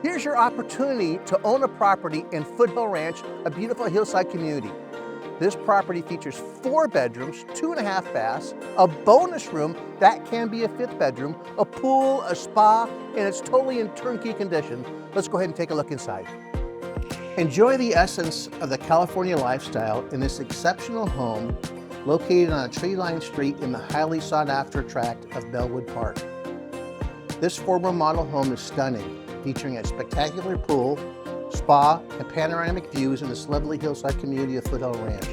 Here's your opportunity to own a property in Foothill Ranch, a beautiful hillside community. This property features 4 bedrooms, 2.5 baths, a bonus room that can be a 5th bedroom, a pool, a spa, and it's totally in turnkey condition. Let's go ahead and take a look inside. Enjoy the essence of the California lifestyle in this exceptional home located on a tree-lined street in the highly sought-after tract of Belwood Park. This former model home is stunning, featuring a spectacular pool, spa, and panoramic views in this lovely hillside community of Foothill Ranch.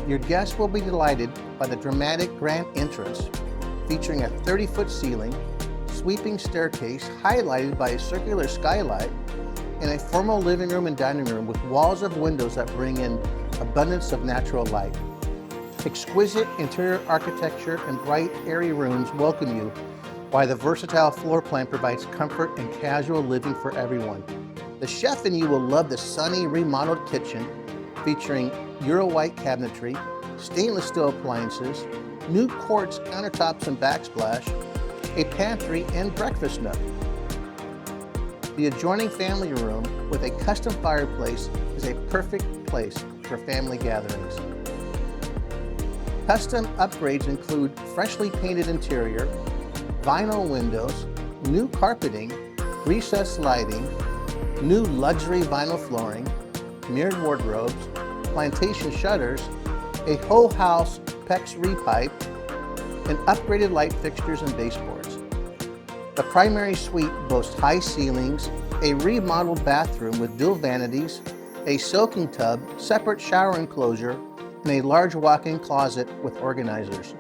Your guests will be delighted by the dramatic grand entrance, featuring a 30-foot ceiling, sweeping staircase highlighted by a circular skylight, and a formal living room and dining room with walls of windows that bring in abundance of natural light. Exquisite interior architecture and bright, airy rooms welcome you, while the versatile floor plan provides comfort and casual living for everyone. The chef in you will love the sunny, remodeled kitchen, featuring Euro white cabinetry, stainless steel appliances, new quartz countertops and backsplash, a pantry and breakfast nook. The adjoining family room with a custom fireplace is a perfect place for family gatherings. Custom upgrades include freshly painted interior, vinyl windows, new carpeting, recessed lighting, new luxury vinyl flooring, mirrored wardrobes, plantation shutters, a whole house PEX repipe, and upgraded light fixtures and baseboards. The primary suite boasts high ceilings, a remodeled bathroom with dual vanities, a soaking tub, separate shower enclosure, and a large walk-in closet with organizers.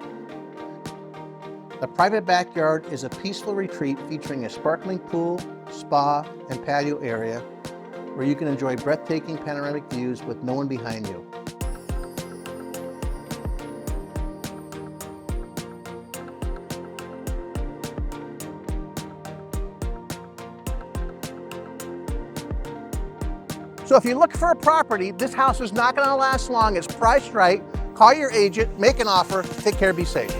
The private backyard is a peaceful retreat featuring a sparkling pool, spa, and patio area where you can enjoy breathtaking panoramic views with no one behind you. So if you look for a property, this house is not going to last long. It's priced right. Call your agent, make an offer, take care, be safe.